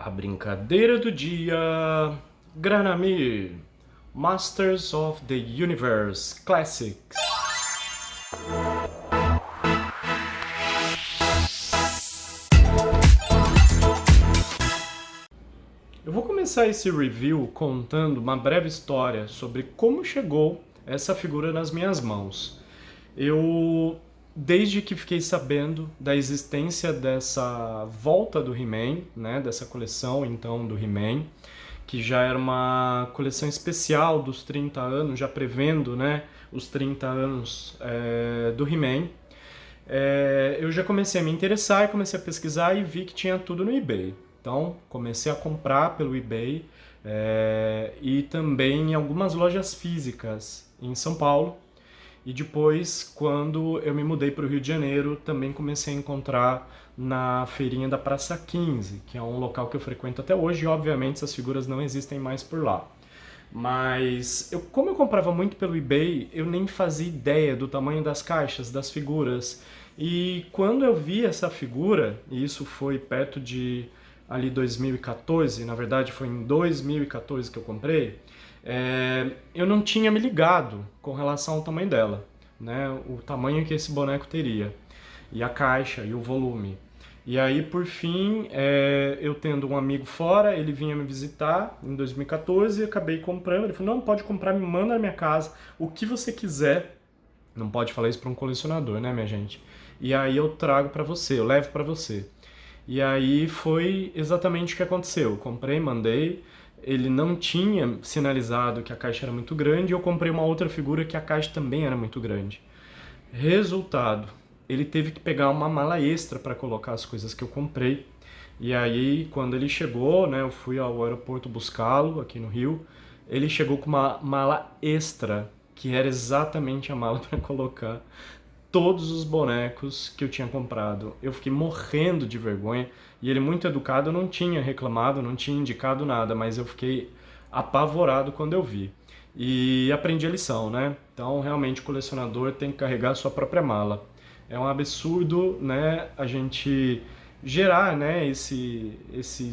A brincadeira do dia, Granamir, Masters of the Universe Classics. Eu vou começar esse review contando uma breve história sobre como chegou essa figura nas minhas mãos. Desde que fiquei sabendo da existência dessa volta do He-Man, né, dessa coleção então do He-Man, que já era uma coleção especial dos 30 anos, já prevendo, né, os 30 anos do He-Man, eu já comecei a me interessar e comecei a pesquisar e vi que tinha tudo no eBay. Então comecei a comprar pelo eBay e também em algumas lojas físicas em São Paulo. E depois, quando eu me mudei para o Rio de Janeiro, também comecei a encontrar na feirinha da Praça 15, que é um local que eu frequento até hoje, e obviamente essas figuras não existem mais por lá. Mas como eu comprava muito pelo eBay, eu nem fazia ideia do tamanho das caixas, das figuras. E quando eu vi essa figura, e isso foi perto de ali 2014, na verdade foi em 2014 que eu comprei, eu não tinha me ligado com relação ao tamanho dela, né? O tamanho que esse boneco teria, e a caixa, e o volume. E aí, por fim, eu tendo um amigo fora, ele vinha me visitar em 2014 e acabei comprando. Ele falou, não, pode comprar, me manda na minha casa, o que você quiser. Não pode falar isso para um colecionador, né, minha gente? E aí eu trago para você, eu levo para você. E aí foi exatamente o que aconteceu. Eu comprei, mandei, ele não tinha sinalizado que a caixa era muito grande, e eu comprei uma outra figura que a caixa também era muito grande. Resultado, ele teve que pegar uma mala extra para colocar as coisas que eu comprei. E aí, quando ele chegou, né, eu fui ao aeroporto buscá-lo aqui no Rio, ele chegou com uma mala extra, que era exatamente a mala para colocar todos os bonecos que eu tinha comprado. Eu fiquei morrendo de vergonha, e ele, muito educado, não tinha reclamado, não tinha indicado nada, mas eu fiquei apavorado quando eu vi. E aprendi a lição, né? Então, realmente, o colecionador tem que carregar a sua própria mala. É um absurdo, né, a gente gerar, né, esse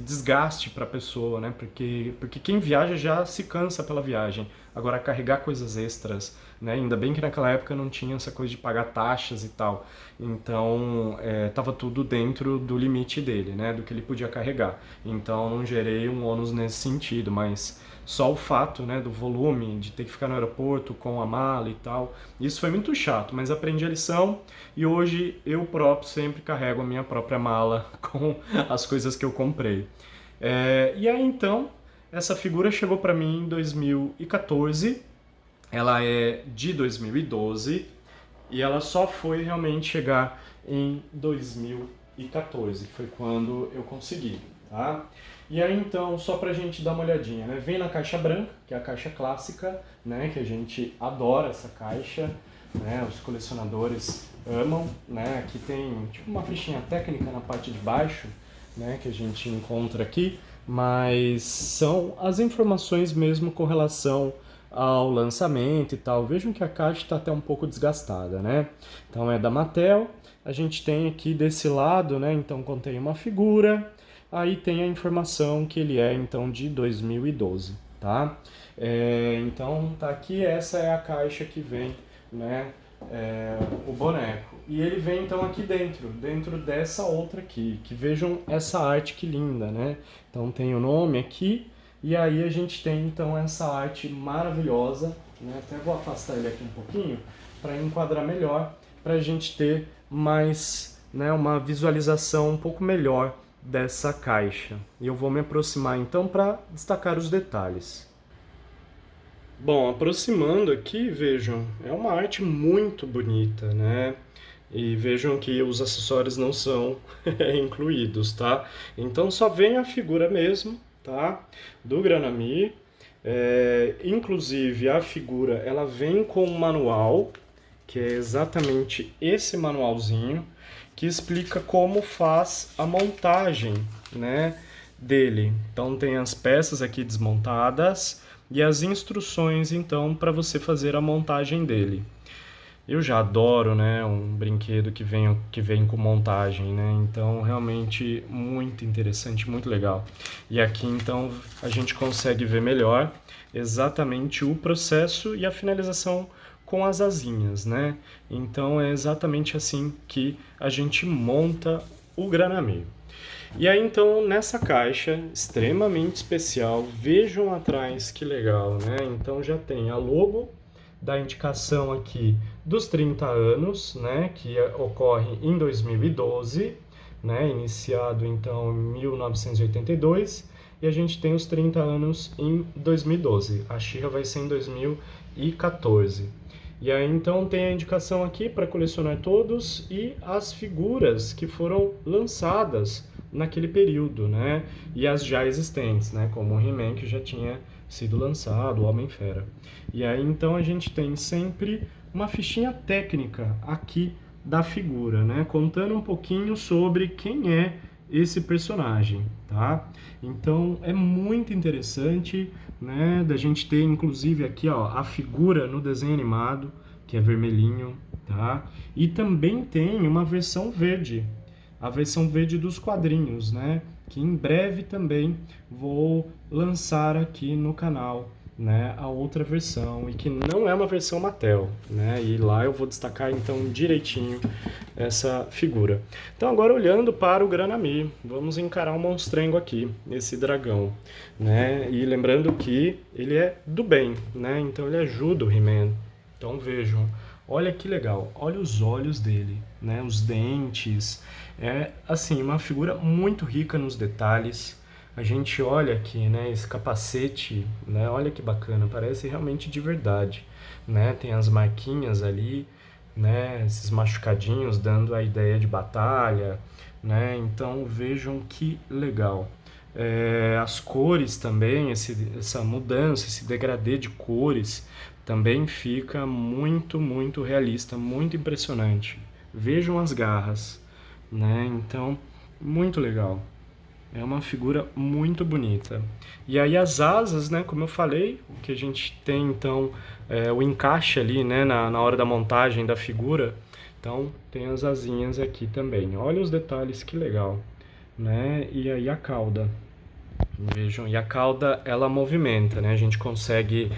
desgaste para a pessoa, né? Porque quem viaja já se cansa pela viagem. Agora, carregar coisas extras, né? Ainda bem que naquela época não tinha essa coisa de pagar taxas e tal. Então, tava tudo dentro do limite dele, né? Do que ele podia carregar. Então, não gerei um ônus nesse sentido, mas só o fato, né, do volume, de ter que ficar no aeroporto com a mala e tal, isso foi muito chato, mas aprendi a lição e hoje eu próprio sempre carrego a minha própria mala com as coisas que eu comprei. E aí então, essa figura chegou para mim em 2014, ela é de 2012 e ela só foi realmente chegar em 2014, que foi quando eu consegui, tá? E aí então, só pra gente dar uma olhadinha, né? Vem na caixa branca, que é a caixa clássica, né? Que a gente adora essa caixa, né? Os colecionadores amam, né? Aqui tem tipo uma fichinha técnica na parte de baixo, né? Que a gente encontra aqui, mas são as informações mesmo com relação ao lançamento e tal. Vejam que a caixa está até um pouco desgastada, né? Então é da Mattel. A gente tem aqui desse lado, né? Então contém uma figura. Aí tem a informação que ele é então de 2012, tá? Então tá aqui, essa é a caixa que vem, né? O boneco. E ele vem então aqui dentro dessa outra aqui, que vejam essa arte que linda, né? Então tem o nome aqui. E aí a gente tem então essa arte maravilhosa, né? Até vou afastar ele aqui um pouquinho para enquadrar melhor, para a gente ter mais, né, uma visualização um pouco melhor dessa caixa. E eu vou me aproximar então para destacar os detalhes. Bom, aproximando aqui, vejam, é uma arte muito bonita, né? E vejam que os acessórios não são incluídos, tá? Então só vem a figura mesmo, tá? Do Granamir. Inclusive a figura ela vem com um manual, que é exatamente esse manualzinho, que explica como faz a montagem, né, dele. Então tem as peças aqui desmontadas e as instruções então para você fazer a montagem dele. Eu já adoro, né, um brinquedo que vem com montagem, né? Então, realmente muito interessante, muito legal. E aqui, então, a gente consegue ver melhor exatamente o processo e a finalização com as asinhas, né? Então, é exatamente assim que a gente monta o Granamê. E aí, então, nessa caixa extremamente especial, vejam atrás que legal, né? Então, já tem a logo da indicação aqui dos 30 anos, né, que ocorre em 2012, né, iniciado então em 1982, e a gente tem os 30 anos em 2012. A She-Ra vai ser em 2014. E aí então tem a indicação aqui para colecionar todos e as figuras que foram lançadas naquele período, né? E as já existentes, né? Como o He-Man que já tinha sido lançado, o Homem-Fera. E aí então a gente tem sempre uma fichinha técnica aqui da figura, né? Contando um pouquinho sobre quem é esse personagem, tá? Então é muito interessante, né, da gente ter inclusive aqui, ó, a figura no desenho animado, que é vermelhinho, tá? E também tem uma versão verde, a versão verde dos quadrinhos, né? Que em breve também vou lançar aqui no canal, né, a outra versão, e que não é uma versão Mattel, né? E lá eu vou destacar então direitinho essa figura. Então agora olhando para o Granamê, vamos encarar o monstrengo aqui, esse dragão, né? E lembrando que ele é do bem, né? Então ele ajuda o He-Man. Então vejam, olha que legal, olha os olhos dele, né? Os dentes, é assim uma figura muito rica nos detalhes. A gente olha aqui, né, esse capacete, né, olha que bacana, parece realmente de verdade, né? Tem as marquinhas ali, né, esses machucadinhos dando a ideia de batalha, né? Então vejam que legal. As cores também, essa mudança, esse degradê de cores também fica muito, muito realista, muito impressionante. Vejam as garras, né? Então, muito legal. É uma figura muito bonita. E aí as asas, né, como eu falei, o que a gente tem então o encaixe ali, né, na hora da montagem da figura. Então tem as asinhas aqui também. Olha os detalhes, que legal, né? E aí a cauda. Vejam, e a cauda ela movimenta, né? A gente consegue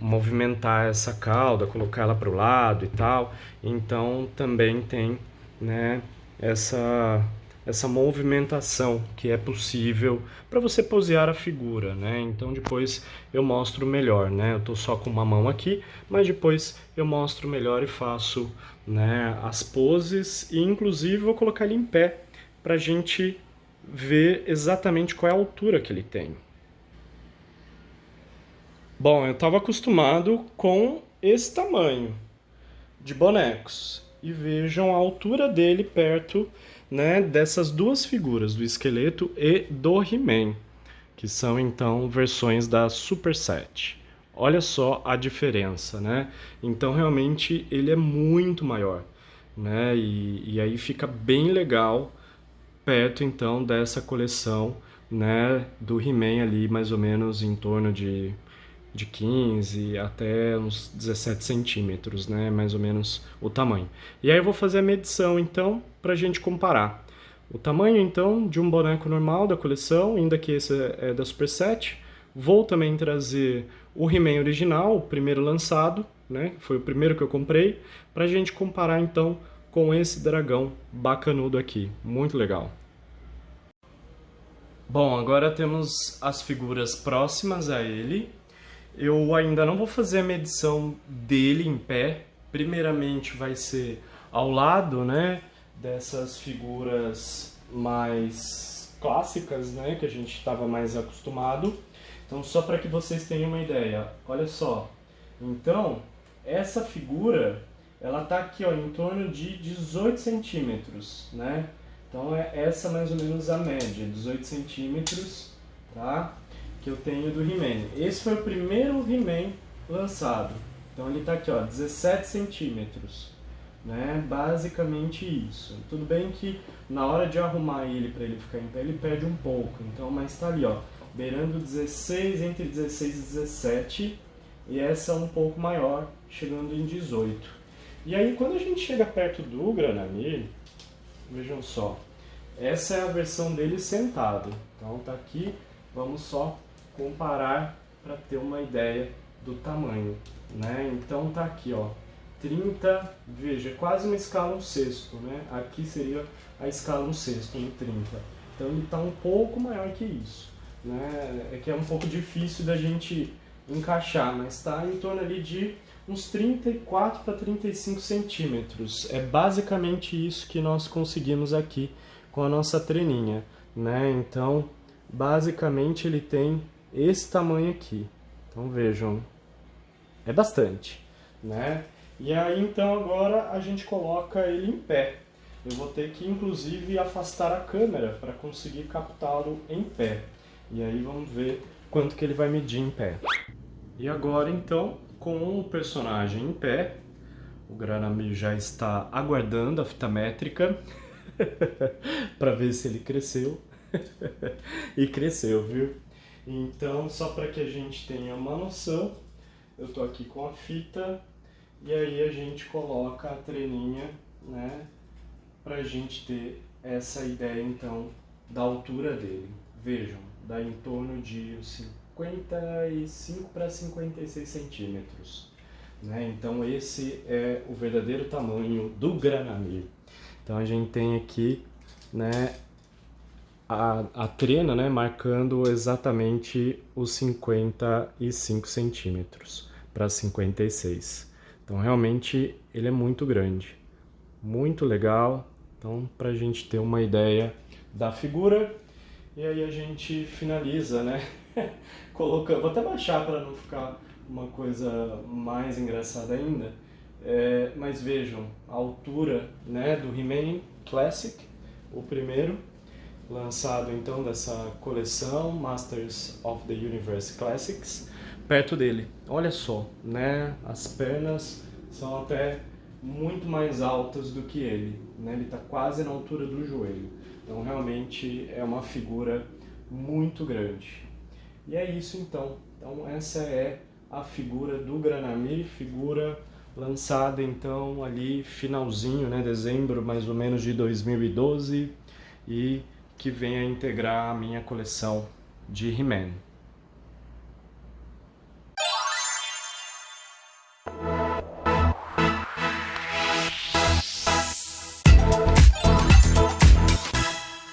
movimentar essa cauda, colocar ela para o lado e tal. Então também tem, né, essa movimentação que é possível para você posear a figura, né? Então depois eu mostro melhor, né? Eu tô só com uma mão aqui, mas depois eu mostro melhor e faço, né, as poses e inclusive vou colocar ele em pé para gente ver exatamente qual é a altura que ele tem. Bom, eu estava acostumado com esse tamanho de bonecos e vejam a altura dele perto, né, dessas duas figuras, do esqueleto e do He-Man, que são então versões da Super Set. Olha só a diferença, né? Então realmente ele é muito maior, né? E aí fica bem legal perto então dessa coleção, né, do He-Man ali mais ou menos em torno de 15 até uns 17 centímetros, né, mais ou menos o tamanho. E aí eu vou fazer a medição então para a gente comparar o tamanho então de um boneco normal da coleção, ainda que esse é da Super Set. Vou também trazer o He-Man original, o primeiro lançado, né, foi o primeiro que eu comprei, para a gente comparar então com esse dragão bacanudo aqui, muito legal. Bom, agora temos as figuras próximas a ele. Eu ainda não vou fazer a medição dele em pé. Primeiramente vai ser ao lado, né, dessas figuras mais clássicas, né, que a gente estava mais acostumado. Então, só para que vocês tenham uma ideia, olha só. Então, essa figura, ela tá aqui, ó, em torno de 18 centímetros, né? Então é essa mais ou menos a média, 18 centímetros, tá? Que eu tenho do He-Man. Esse foi o primeiro He-Man lançado. Então ele tá aqui, ó, 17 centímetros, né? Basicamente isso. Tudo bem que na hora de arrumar ele para ele ficar em pé, ele perde um pouco. Então, mas tá ali, ó, beirando 16, entre 16 e 17. E essa é um pouco maior, chegando em 18. E aí quando a gente chega perto do Granamir, vejam só, essa é a versão dele sentado. Então tá aqui, vamos só comparar para ter uma ideia do tamanho, né? Então tá aqui, ó, 30, veja, é quase uma escala 1/6, né? Aqui seria a escala 1/6, no 30. Então ele está um pouco maior que isso, né? É que é um pouco difícil da gente encaixar, mas está em torno ali de uns 34 para 35 centímetros. É basicamente isso que nós conseguimos aqui com a nossa treninha, né? Então, basicamente ele tem esse tamanho aqui. Então vejam, é bastante, né? E aí então agora a gente coloca ele em pé. Eu vou ter que inclusive afastar a câmera para conseguir captá-lo em pé. E aí vamos ver quanto que ele vai medir em pé. E agora então, com o personagem em pé, o Granamir já está aguardando a fita métrica para ver se ele cresceu. E cresceu, viu? Então, só para que a gente tenha uma noção, eu tô aqui com a fita e aí a gente coloca a treninha, né, pra gente ter essa ideia então da altura dele. Vejam, dá em torno de 55 para 56 centímetros, né? Então esse é o verdadeiro tamanho do Granamir. Então a gente tem aqui, né, a trena, né, marcando exatamente os 55 centímetros para 56. Então realmente ele é muito grande, muito legal. Então para a gente ter uma ideia da figura, e aí a gente finaliza, né, colocando, vou até baixar para não ficar uma coisa mais engraçada ainda, mas vejam a altura, né, do He-Man Classic, o primeiro, lançado então dessa coleção Masters of the Universe Classics, perto dele. Olha só, né? As pernas são até muito mais altas do que ele, né? Ele está quase na altura do joelho. Então realmente é uma figura muito grande. E é isso então. Então essa é a figura do Granamir, figura lançada então ali finalzinho, né? Dezembro mais ou menos de 2012, e que vem a integrar a minha coleção de He-Man.